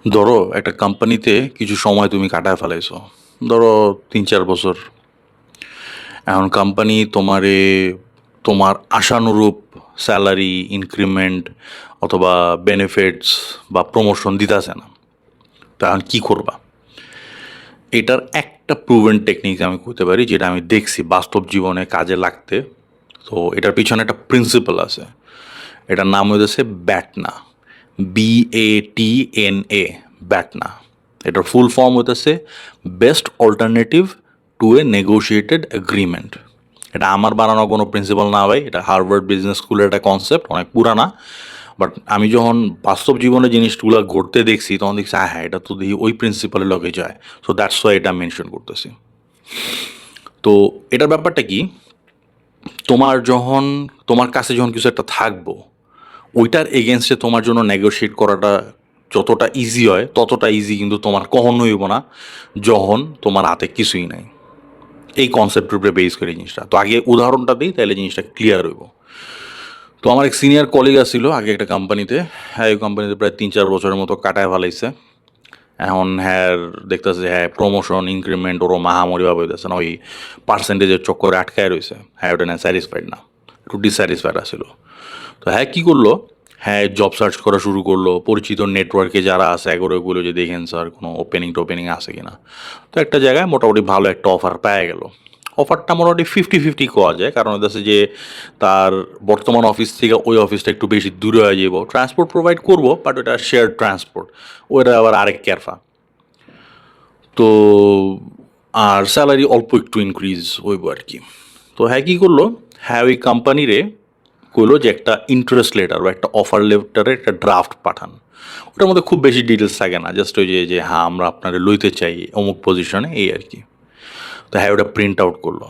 ধরো একটা কোম্পানিতে কিছু সময় তুমি কাটায় ফেলাইছো, ধরো 3-4 বছর। এখন কোম্পানি তোমারে তোমার আশানুরূপ স্যালারি ইনক্রিমেন্ট অথবা বেনিফিটস বা প্রমোশন দিতেছে না। তো এখন কী করবা? এটার একটা প্রুভেন টেকনিক আমি করতে পারি, যেটা আমি দেখছি বাস্তব জীবনে কাজে লাগতে। তো এটার পিছনে একটা প্রিন্সিপাল আছে, এটার নাম হইতেছে ব্যাটনা, BATNA, ব্যাটনা। এটার ফুল ফর্ম হইতেছে best alternative to A negotiated agreement. এটা আমার বানানো কোনো প্রিন্সিপাল না ভাই, এটা হার্ভার্ড বিজনেস স্কুলের একটা কনসেপ্ট, অনেক পুরানা। বাট আমি যখন বাস্তব জীবনে জিনিসগুলো ঘটতে দেখছি তখন দেখছি হ্যাঁ হ্যাঁ, এটা তো দেখি ওই প্রিন্সিপালের লগে যায়। সো দ্যাটস ওয়াই এটা মেনশন করতেছি। তো এটার ব্যাপারটা কি, তোমার কাছে যখন কিছু একটা থাকবো, ওইটার এগেনস্টে তোমার জন্য নেগোশিয়েট করাটা যতটা ইজি হয় ততটা ইজি কিন্তু তোমার কখনোই হইব না যখন তোমার হাতে কিছুই নাই। এই কনসেপ্টের উপরে বেস করে জিনিসটা, তো আগে উদাহরণটা দিই তাহলে জিনিসটা ক্লিয়ার হইব। তো আমার এক সিনিয়র কলিগ ছিল আগে একটা কোম্পানিতে, হ্যাঁ ওই কোম্পানিতে প্রায় 3-4 বছরের মতো কাটায় ফেলাইছে। এখন হ্যাঁ দেখতেছে হ্যাঁ প্রমোশন ইনক্রিমেন্ট ওরও মাহামরি ভাবে হইতেছে না, ওই পার্সেন্টেজের চক্করে আটকায় রয়েছে। হ্যাঁ ওটা না স্যাটিসফাইড না, একটু ডিস্যাটিসফাইড আছিল। তো হ্যাঁ কী করলো, হ্যাঁ জব সার্চ করা শুরু করলো, পরিচিত নেটওয়ার্কে যারা আছে এগুলো যে দেখেন স্যার কোনো ওপেনিং আছে কিনা। তো একটা জায়গায় মোটামুটি ভালো একটা অফার পেয়ে গেল। অফারটা মোটামুটি 50-50 কোয়া যায়, কারণ হচ্ছে যে তার বর্তমান অফিস থেকে ওই অফিসটা একটু বেশি দূরে হয়ে যাব, ট্রান্সপোর্ট প্রোভাইড করবো বাট ওটা শেয়ার ট্রান্সপোর্ট, ওইটা আবার আরেক ক্যারফা। তো আর স্যালারি অল্প একটু ইনক্রিজ হইব আর কি। তো হ্যাঁ কী করলো, হ্যাঁ ওই কোম্পানিরে কইলো যে একটা ইন্টারেস্ট লেটার বা একটা অফার লেটারের একটা ড্রাফট পাঠান। ওটার মধ্যে খুব বেশি ডিটেলস থাকে না, জাস্ট ওই যে হ্যাঁ আমরা আপনারা লইতে চাই অমুক পজিশনে, এই আর কি। তো হ্যাঁ ওটা প্রিন্ট আউট করলো,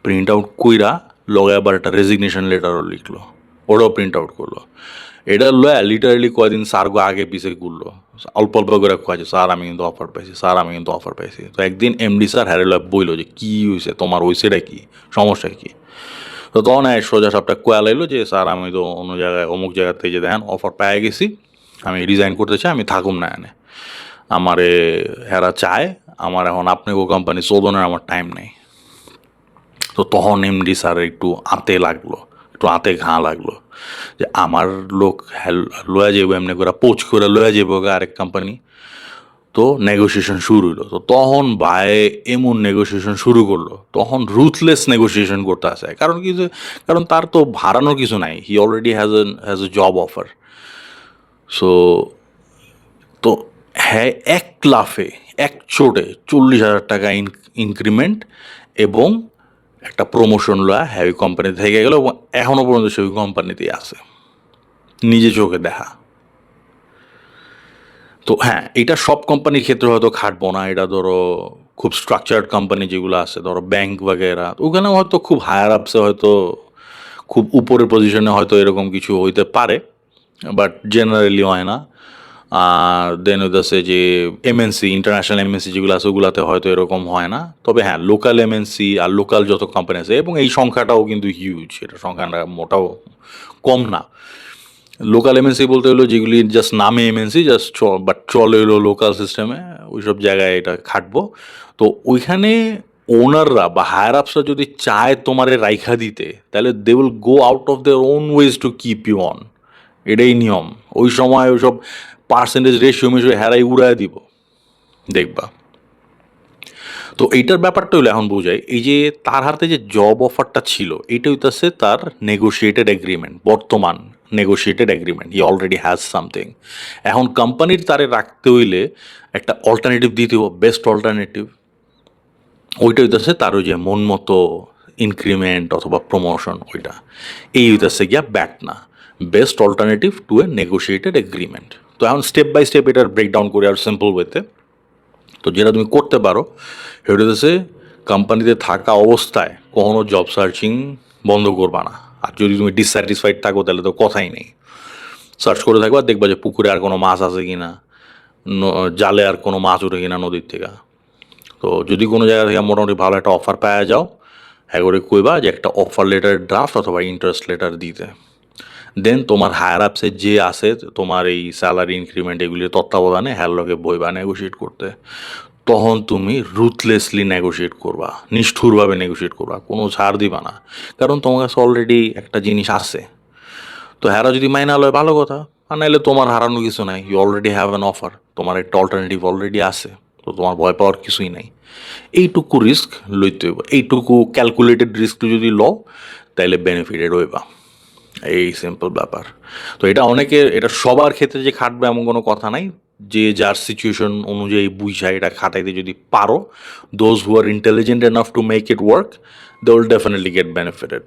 প্রিন্ট আউট কইরা লগে আবার একটা রেজিগনেশন লেটারও লিখলো, ওটাও প্রিন্ট আউট করলো। এটা লয়া লিটারালি কয়দিন স্যারগো আগে পিছিয়ে ঘুরলো, অল্প অল্প করে কয়েছে স্যার আমি কিন্তু অফার পাইছি, স্যার আমি কিন্তু অফার পাইছি। তো একদিন এমডি স্যার হ্যারে লয় বইলো যে কী হয়েছে তোমার, হয়েছেটা কি, সমস্যা কি? তো তখন সোজা সবটা কোয়া লাইলো যে স্যার আমি তো অন্য জায়গায় অমুক জায়গা থেকে যে দেখেন অফার পেয়ে গেছি, আমি রিজাইন করতে চাই, আমি থাকুম না এনে, আমারে হেরা চায়, আমার এখন আপনাকে কোম্পানি চোদনের আমার টাইম নেই। তো তখন এমডি স্যার একটু আঁতে লাগলো, একটু আঁতে ঘা লাগলো যে আমার লোক লয়া যাবো এমনি করে পোচ করে লয়া যাবো আরেক কোম্পানি। তো নেগোসিয়েশন শুরু হলো, তো তখন ভাই এমন নেগোসিয়েশন শুরু করলো, তখন রুথলেস নেগোসিয়েশন করতে আসে, কারণ কি যে কারণ তার তো হারানোর কিছু নাই, he already has a job offer. So তো হ্যাঁ এক লাফে এক চোটে 40,000 টাকা ইনক্রিমেন্ট এবং একটা প্রমোশন লয়া হ্যাঁ ওই কোম্পানি থেকে গেল, এবং এখনও পর্যন্ত সে ওই কোম্পানিতেই আছে, নিজে চোখে দেখা। তো হ্যাঁ এটা সব কোম্পানির ক্ষেত্রে হয়তো খাটবো না, এটা ধরো খুব স্ট্রাকচার্ড কোম্পানি যেগুলো আছে, ধরো ব্যাংক বাগেরা, ওখানে হয়তো খুব হায়ার আপসে হয়তো খুব উপরের পজিশনে হয়তো এরকম কিছু হইতে পারে, বাট জেনারেলি হয় না। আর দেন হইতেছে যে এমএনসি, ইন্টারন্যাশনাল এমএনসি যেগুলো আছে ওগুলাতে হয়তো এরকম হয় না, তবে হ্যাঁ লোকাল এমএনসি আর লোকাল যত কোম্পানি আছে, এবং এই সংখ্যাটাও কিন্তু হিউজ, এটা সংখ্যাটা মোটাও কম না। লোকাল এমএনসি বলতে হলো যেগুলি জাস্ট নামে এমএনসি, জাস্ট বাট চলে হলো লোকাল সিস্টেমে, ওইসব জায়গায় এটা খাটবো। তো ওইখানে ওনাররা বা হায়ার আপসরা যদি চায় তোমারে রাইখা দিতে, তাহলে they will go out of their own ways to keep you on. এটাই নিয়ম। ওই সময় ওইসব পার্সেন্টেজ রেশিও মেশিও হেরাই উড়ায় দিব, দেখবা। তো এইটার ব্যাপারটা হলো এখন বোঝায়, এই যে তার হাতে যে জব অফারটা ছিল এইটা হইতেছে তার নেগোশিয়েটেড এগ্রিমেন্ট, বর্তমান negotiated agreement, he already has something. এখন কোম্পানির তারে রাখতে হইলে একটা অল্টারনেটিভ দিতে হবে, বেস্ট অল্টারনেটিভ। ওইটা হইতেছে তার ওই যে মন মতো ইনক্রিমেন্ট অথবা প্রমোশন, ওইটা এই হইতেছে গিয়া ব্যাট না, best alternative to A negotiated agreement. তো এখন স্টেপ বাই স্টেপ এটার ব্রেকডাউন করে আর সিম্পল ওয়েতে। তো যেটা তুমি করতে পারো সেটা হচ্ছে কোম্পানিতে থাকা অবস্থায় কখনো জব সার্চিং বন্ধ করবা না। আর যদি তুমি ডিসস্যাটিসফাইড থাকো তাহলে তো কথাই নেই, সার্চ করে থাকবা, দেখবা যে পুকুরে আর কোনো মাছ আছে কি না, জালে আর কোনো মাছ উঠে কিনা নদীর থেকে। তো যদি কোনো জায়গা থেকে মোটামুটি ভালো একটা অফার পাওয়া যাও, হ্যাঁ করে কইবা যে একটা অফার লেটার ড্রাফট অথবা ইন্টারেস্ট লেটার দিতে। দেন তোমার হায়ার আপসে যে আছে তোমার এই স্যালারি ইনক্রিমেন্ট এগুলির তত্ত্বাবধানে হ্যার লগে বইবা নেগোশিয়েট করতে, তখন তুমি রুথলেসলি নেগোশিয়েট করবা, নিষ্ঠুরভাবে নেগোশিয়েট করবা, কোনো ছাড় দিবা না। কারণ তোমার কাছে অলরেডি একটা জিনিস আছে। তো হ্যারা যদি মাইনা লয় ভালো কথা, আর নাইলে তোমার হারানো কিছু নাই, you already have an offer, তোমার একটা অল্টারনেটিভ অলরেডি আছে, তো তোমার ভয় পাওয়ার কিছুই নাই। এইটুকু রিস্ক লইতে হইব, এইটুকু ক্যালকুলেটেড রিস্ক যদি লও তাইলে বেনিফিটেড হইবা। এই সিম্পল ব্যাপার। তো এটা অনেকে, এটা সবার ক্ষেত্রে যে খাটবে এমন কোনো কথা নাই। যে যার সিচুয়েশন অনুযায়ী বুঝা এটা খাটাইতে যদি পারো, those who are intelligent enough to make it work, they will definitely get benefited.